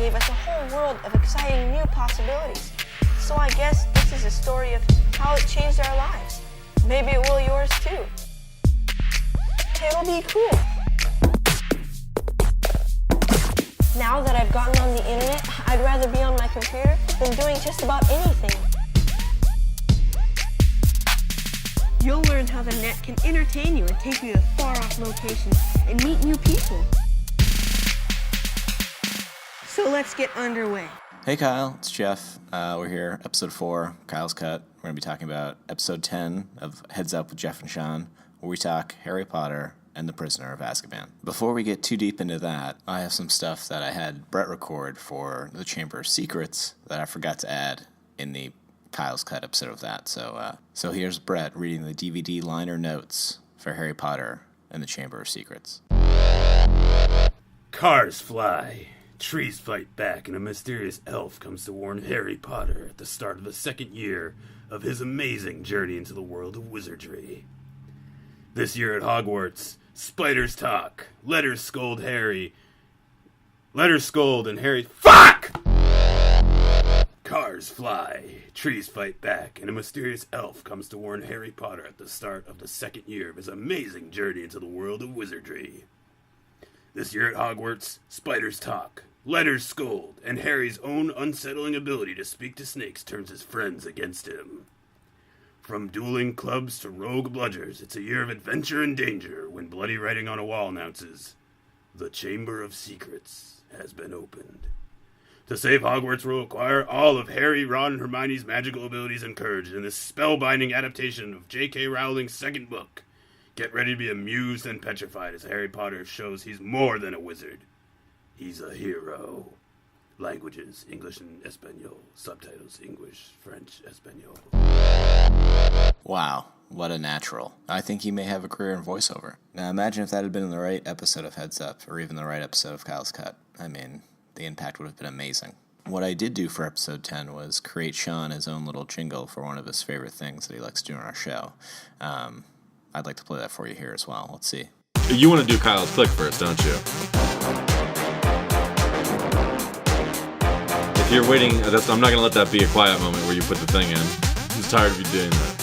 gave us a whole world of exciting new possibilities. So I guess this is a story of how it changed our lives. Maybe it will yours too. It'll be cool. Now that I've gotten on the internet, I'd rather be on my computer than doing just about anything. You'll learn how the net can entertain you and take you to far-off locations and meet new people. So let's get underway. Hey Kyle, it's Jeff. We're here, episode 4, Kyle's Cut. We're going to be talking about episode 10 of Heads Up with Jeff and Sean, where we talk Harry Potter and the Prisoner of Azkaban. Before we get too deep into that, I have some stuff that I had Brett record for the Chamber of Secrets that I forgot to add in the Kyle's Cut episode of that. So here's Brett reading the DVD liner notes for Harry Potter and the Chamber of Secrets. Cars fly, trees fight back, and a mysterious elf comes to warn Harry Potter at the start of the second year of his amazing journey into the world of wizardry. This year at Hogwarts, spiders talk, letters scold and Harry... Fuck! Cars fly, trees fight back, and a mysterious elf comes to warn Harry Potter at the start of the second year of his amazing journey into the world of wizardry. This year at Hogwarts, spiders talk, letters scold, and Harry's own unsettling ability to speak to snakes turns his friends against him. From dueling clubs to rogue bludgers, it's a year of adventure and danger when bloody writing on a wall announces, "The Chamber of Secrets has been opened." To save Hogwarts will require all of Harry, Ron, and Hermione's magical abilities and courage in this spellbinding adaptation of J.K. Rowling's second book. Get ready to be amused and petrified as Harry Potter shows he's more than a wizard. He's a hero. Languages, English and Espanol. Subtitles, English, French, Espanol. Wow, what a natural. I think he may have a career in voiceover. Now imagine if that had been in the right episode of Heads Up, or even the right episode of Kyle's Cut. I mean, the impact would have been amazing. What I did do for episode 10 was create Sean his own little jingle for one of his favorite things that he likes to do on our show. I'd like to play that for you here as well. Let's see. You want to do Kyle's Click first, don't you? If you're waiting, I'm not going to let that be a quiet moment where you put the thing in. I'm just tired of you doing that.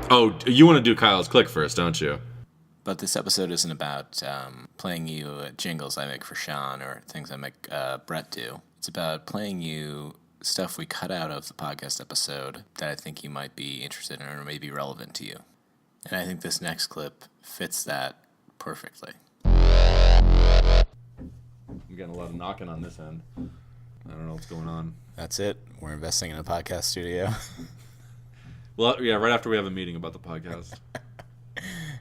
Oh, you want to do Kyle's Click first, don't you? But this episode isn't about playing you jingles I make for Sean or things I make Brett do. It's about playing you stuff we cut out of the podcast episode that I think you might be interested in or may be relevant to you. And I think this next clip fits that perfectly. I'm getting a lot of knocking on this end. I don't know what's going on. That's it. We're investing in a podcast studio. Well, yeah, right after we have a meeting about the podcast.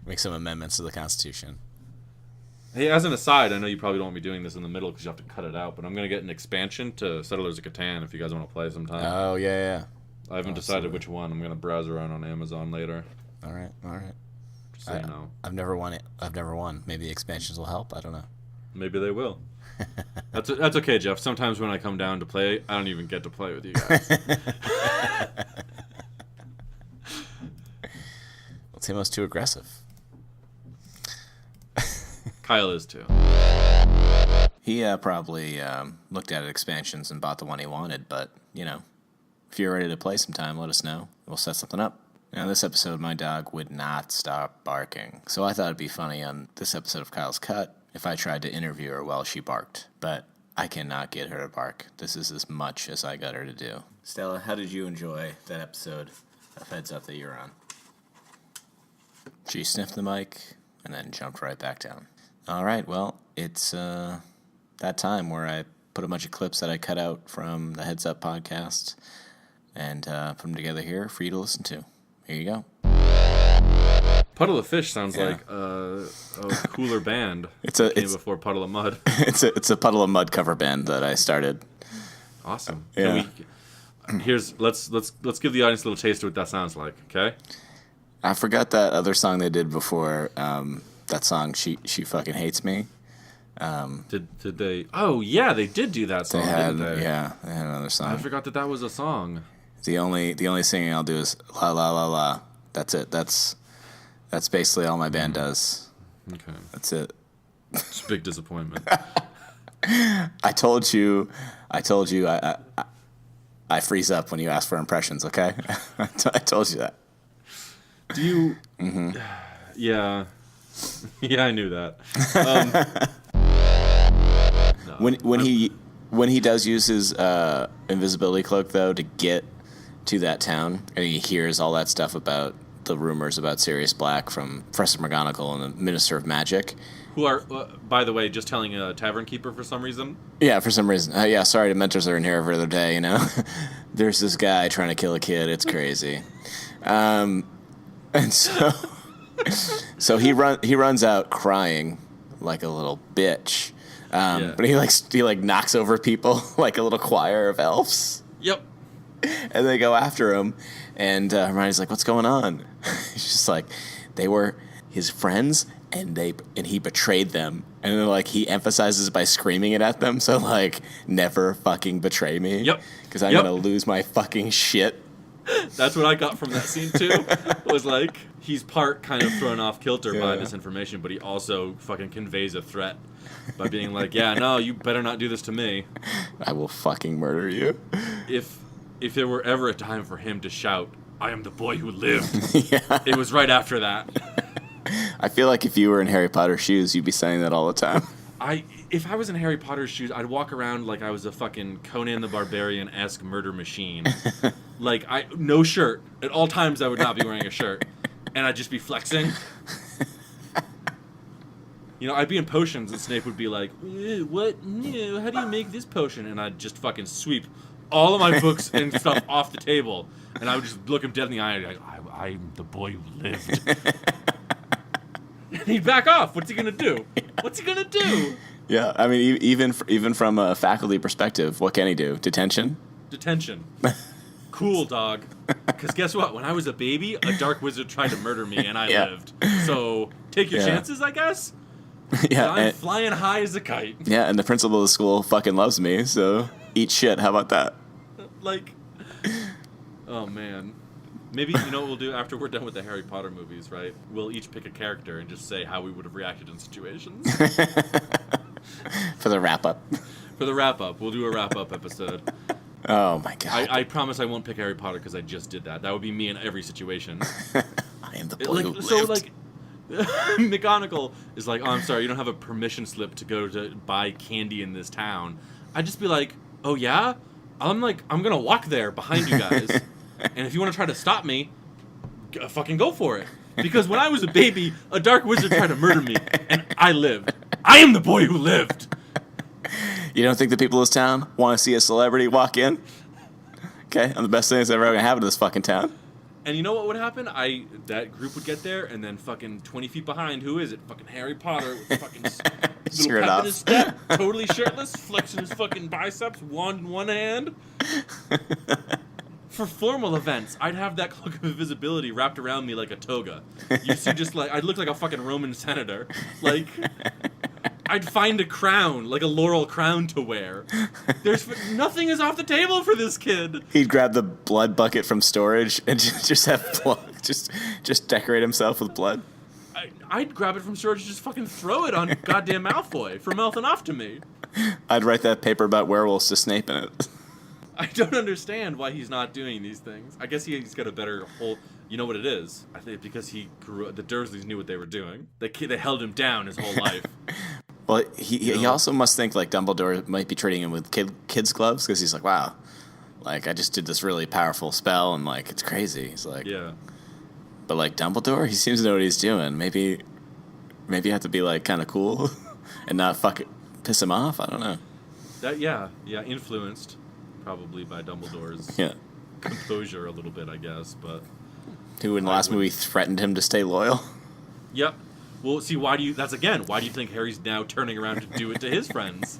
Make some amendments to the Constitution. Hey, as an aside, I know you probably don't want me doing this in the middle because you have to cut it out, but I'm going to get an expansion to Settlers of Catan if you guys want to play sometime. Oh, yeah. I haven't decided which one. I'm going to browse around on Amazon later. All right. Just so you know. I've never won. Maybe expansions will help. I don't know. Maybe they will. That's okay, Jeff. Sometimes when I come down to play, I don't even get to play with you guys. Well, Timo's too aggressive. Kyle is too. He probably looked at expansions and bought the one he wanted, but, if you're ready to play sometime, let us know. We'll set something up. Now, this episode, my dog would not stop barking, so I thought it'd be funny on this episode of Kyle's Cut if I tried to interview her while she barked, but I cannot get her to bark. This is as much as I got her to do. Stella, how did you enjoy that episode of Heads Up that you were on? She sniffed the mic and then jumped right back down. All right, well, it's that time where I put a bunch of clips that I cut out from the Heads Up podcast and put them together here for you to listen to. Here you go. Puddle of Fish sounds like a cooler band. It's before Puddle of Mud. It's a Puddle of Mud cover band that I started. Awesome. Yeah. Let's give the audience a little taste of what that sounds like. Okay. I forgot that other song they did before. That song, she fucking hates me. Did they? Oh yeah, they did do that song. Didn't they? Yeah, they had another song. I forgot that was a song. The only singing I'll do is la la la la. That's it. That's That's basically all my band does. Okay. That's it. It's a big disappointment. I told you I freeze up when you ask for impressions, okay? I told you that. Do you... Mm-hmm. Yeah. Yeah, I knew that. When he does use his invisibility cloak, though, to get to that town, and he hears all that stuff about the rumors about Sirius Black from Professor McGonagall and the Minister of Magic. Who are, by the way, just telling a tavern keeper for some reason? Yeah, for some reason. Yeah, sorry, the mentors are in here every other day, you know? There's this guy trying to kill a kid. It's crazy. And so... So he runs out crying like a little bitch. But he knocks over people like a little choir of elves. Yep. And they go after him, and Hermione's like, "What's going on?" He's just like, "They were his friends, and he betrayed them." And then like he emphasizes by screaming it at them, so like, "Never fucking betray me." Yep. Because I'm gonna lose my fucking shit. That's what I got from that scene too. Was like he's part kind of thrown off kilter by this information, but he also fucking conveys a threat by being like, "Yeah, no, you better not do this to me. I will fucking murder you." If there were ever a time for him to shout, "I am the boy who lived," Yeah. It was right after that. I feel like if you were in Harry Potter's shoes, you'd be saying that all the time. If I was in Harry Potter's shoes, I'd walk around like I was a fucking Conan the Barbarian-esque murder machine. Like, no shirt. At all times, I would not be wearing a shirt. And I'd just be flexing. You know, I'd be in potions, and Snape would be like, "What? No, how do you make this potion?" And I'd just fucking sweep all of my books and stuff off the table. And I would just look him dead in the eye and be like, "I'm the boy who lived." And he'd back off. What's he going to do? What's he going to do? Yeah, I mean, even from a faculty perspective, what can he do? Detention? Detention. Cool, dog. Because guess what? When I was a baby, a dark wizard tried to murder me, and I lived. So take your chances, I guess. Yeah, I'm flying high as a kite. Yeah, and the principal of the school fucking loves me, so eat shit. How about that? Like, oh man. Maybe, you know what we'll do after we're done with the Harry Potter movies, right? We'll each pick a character and just say how we would have reacted in situations. For the wrap-up. For the wrap-up. We'll do a wrap-up episode. Oh, my God. I promise I won't pick Harry Potter because I just did that. That would be me in every situation. I am the boy who lived. So, like, McGonagall is like, "Oh, I'm sorry, you don't have a permission slip to go to buy candy in this town." I'd just be like, "Oh, yeah?" I'm going to walk there behind you guys. And if you want to try to stop me, fucking go for it. Because when I was a baby, a dark wizard tried to murder me, and I lived. I am the boy who lived. You don't think the people of this town want to see a celebrity walk in? Okay, I'm the best thing that's ever going to happen to this fucking town. And you know what would happen? That group would get there, and then fucking 20 feet behind, who is it? Fucking Harry Potter with fucking little pep in his step, totally shirtless, flexing his fucking biceps, wand in one hand. For formal events, I'd have that cloak of invisibility wrapped around me like a toga. You see, just like, I'd look like a fucking Roman senator. Like, I'd find a crown, like a laurel crown to wear. Nothing is off the table for this kid. He'd grab the blood bucket from storage and just have blood, just decorate himself with blood. I'd grab it from storage and just fucking throw it on goddamn Malfoy for mouthing off to me. I'd write that paper about werewolves to Snape in it. I don't understand why he's not doing these things. I guess he's got a better whole... You know what it is? I think because he grew up... The Dursleys knew what they were doing. They held him down his whole life. Well, he also must think, like, Dumbledore might be treating him with kids' gloves, because he's like, wow, like, I just did this really powerful spell, and, like, it's crazy. He's like... Yeah. But, like, Dumbledore, he seems to know what he's doing. Maybe you have to be, like, kind of cool and not piss him off. I don't know. Yeah, influenced... Probably by Dumbledore's composure a little bit, I guess, but... Who in the last movie threatened him to stay loyal? Yep. Well, see, why do you think Harry's now turning around to do it to his friends?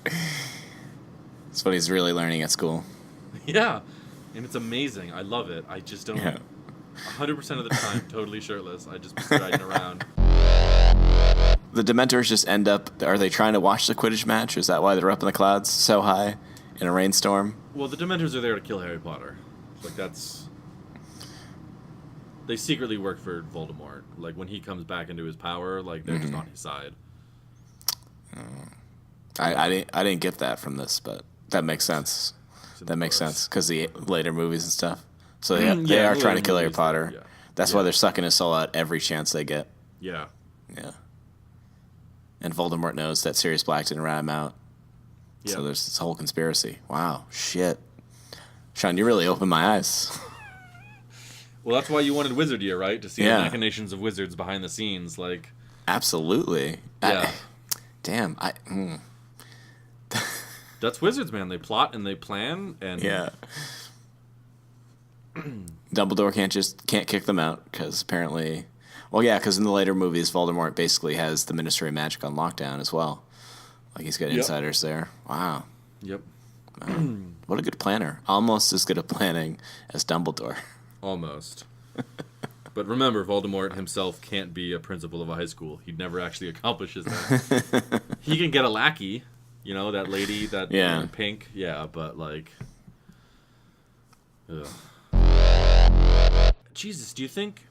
That's what he's really learning at school. Yeah, and it's amazing. I love it. I just don't... 100% of the time, totally shirtless. I just be striding around. The Dementors just end up... Are they trying to watch the Quidditch match? Is that why they're up in the clouds so high in a rainstorm? Well, the Dementors are there to kill Harry Potter. Like, that's... they secretly work for Voldemort. Like, when he comes back into his power, like, they're just on his side. I didn't get that from this, but that makes sense. That makes sense because the later movies and stuff. So they are trying to kill Harry Potter. Yeah. That's why they're sucking his soul out every chance they get. Yeah. Yeah. And Voldemort knows that Sirius Black didn't rat him out. Yeah. So there's this whole conspiracy. Wow, shit. Sean, you really opened my eyes. Well, that's why you wanted Wizardia, right? To see Yeah. the machinations of wizards behind the scenes, like... Absolutely. Yeah. Damn. That's wizards, man. They plot and they plan, and... Yeah. Dumbledore can't kick them out because apparently... Well, yeah, because in the later movies, Voldemort basically has the Ministry of Magic on lockdown as well. Like, he's got insiders there. Wow. Yep. What a good planner. Almost as good at planning as Dumbledore. Almost. But remember, Voldemort himself can't be a principal of a high school. He never actually accomplishes that. He can get a lackey, you know, that lady that in pink. Yeah, but like... Ugh. Jesus, do you think...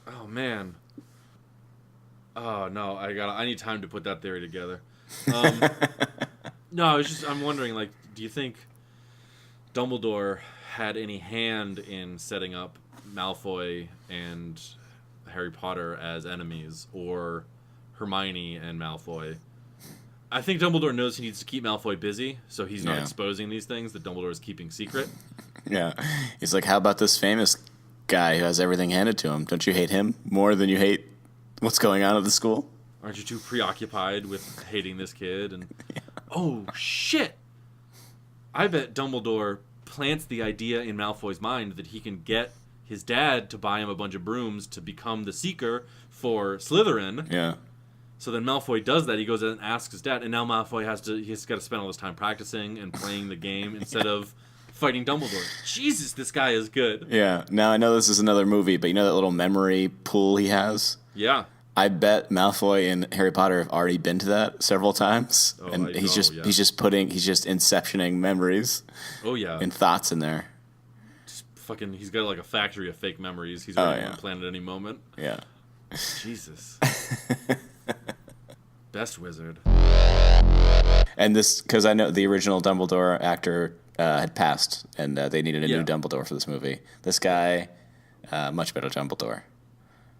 Oh, man. Oh, no, I need time to put that theory together. No, I'm wondering, like, do you think Dumbledore had any hand in setting up Malfoy and Harry Potter as enemies, or Hermione and Malfoy? I think Dumbledore knows he needs to keep Malfoy busy, so he's not exposing these things that Dumbledore is keeping secret. Yeah. He's like, how about this famous guy who has everything handed to him? Don't you hate him more than you hate what's going on at the school? Aren't you too preoccupied with hating this kid? And oh, shit! I bet Dumbledore plants the idea in Malfoy's mind that he can get his dad to buy him a bunch of brooms to become the Seeker for Slytherin. Yeah. So then Malfoy does that. He goes and asks his dad, and now Malfoy he's got to spend all his time practicing and playing the game instead of fighting Dumbledore. Jesus, this guy is good. Yeah. Now, I know this is another movie, but you know that little memory pool he has? Yeah. I bet Malfoy and Harry Potter have already been to that several times. Oh, and he's just inceptioning memories Oh, yeah. and thoughts in there. Fucking, he's got like a factory of fake memories. He's ready to plan at any moment. Yeah. Jesus. Best wizard. And this, because I know the original Dumbledore actor had passed, and they needed a new Dumbledore for this movie. This guy, much better Dumbledore.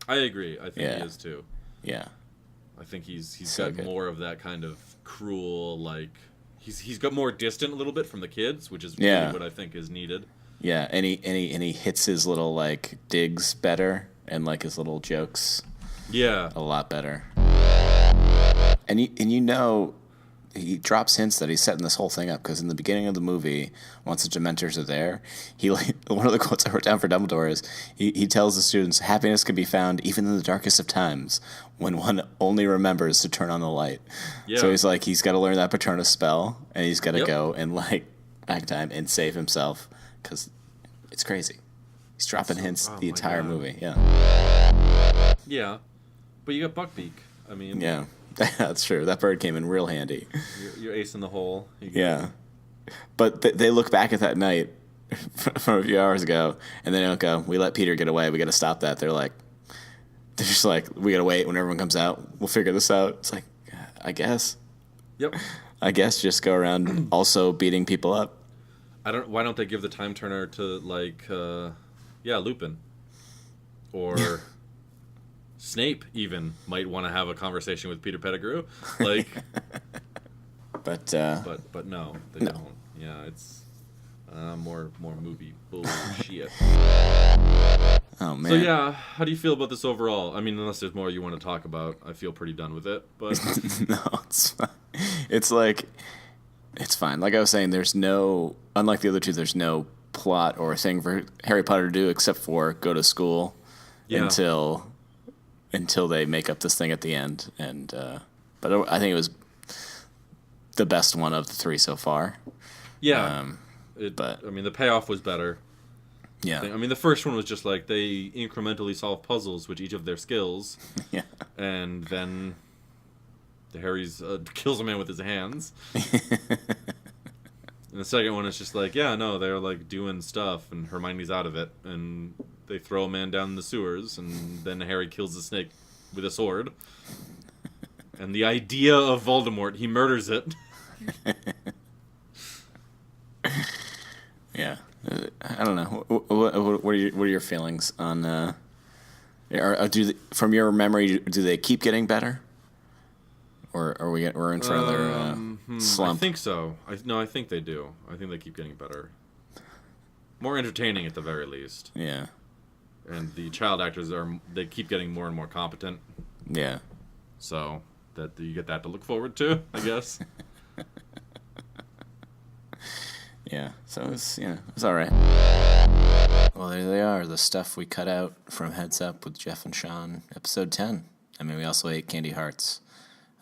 I agree. I think he is too. Yeah. I think he's So got good. more of that kind of cruel, like he's got more distant a little bit from the kids, which is really what I think is needed. Yeah, and he hits his little like digs better and like his little jokes Yeah. a lot better. And you know, he drops hints that he's setting this whole thing up because in the beginning of the movie, once the Dementors are there, one of the quotes I wrote down for Dumbledore is he tells the students, "Happiness can be found even in the darkest of times when one only remembers to turn on the light." Yeah. So he's like, he's got to learn that Patronus spell, and he's got to Yep. go and like back time and save himself because it's crazy. He's dropping hints the my entire God. movie. Yeah. Yeah. But you got Buckbeak. I mean, Yeah. That's true. That bird came in real handy. you're ace in the hole. Yeah. But they look back at that night from a few hours ago, and they don't go, "We let Peter get away. We got to stop that." They're just like, "We got to wait when everyone comes out. We'll figure this out." It's like, I guess. Yep. I guess just go around also beating people up. Why don't they give the time turner to like Lupin or Snape even might want to have a conversation with Peter Pettigrew, like, But but no, they don't. Yeah, it's more movie bullshit. oh man. So yeah, how do you feel about this overall? I mean, unless there's more you want to talk about, I feel pretty done with it. But No, it's fine. It's like, it's fine. Like I was saying, unlike the other two, there's no plot or thing for Harry Potter to do except for go to school until they make up this thing at the end. And but I think it was the best one of the three so far. yeah, but- I mean, the payoff was better. Yeah. I mean, the first one was just like they incrementally solve puzzles with each of their skills, Yeah. and then Harry's kills a man with his hands. And the second one is just like, they're like doing stuff, and Hermione's out of it, and they throw a man down the sewers, and then Harry kills the snake with a sword. And the idea of Voldemort, he murders it. Yeah. I don't know. What are your feelings on? From your memory, do they keep getting better, or we're in for another slump? I think so. I think they do. I think they keep getting better. More entertaining at the very least. Yeah. And the child actors they keep getting more and more competent. Yeah. So that you get that to look forward to, I guess. Yeah, so it's all right. Well, there they are, the stuff we cut out from Heads Up with Jeff and Sean, episode 10. I mean, we also ate candy hearts.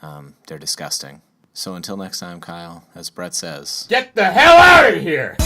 They're disgusting. So until next time, Kyle, as Brett says, Get the hell out of here!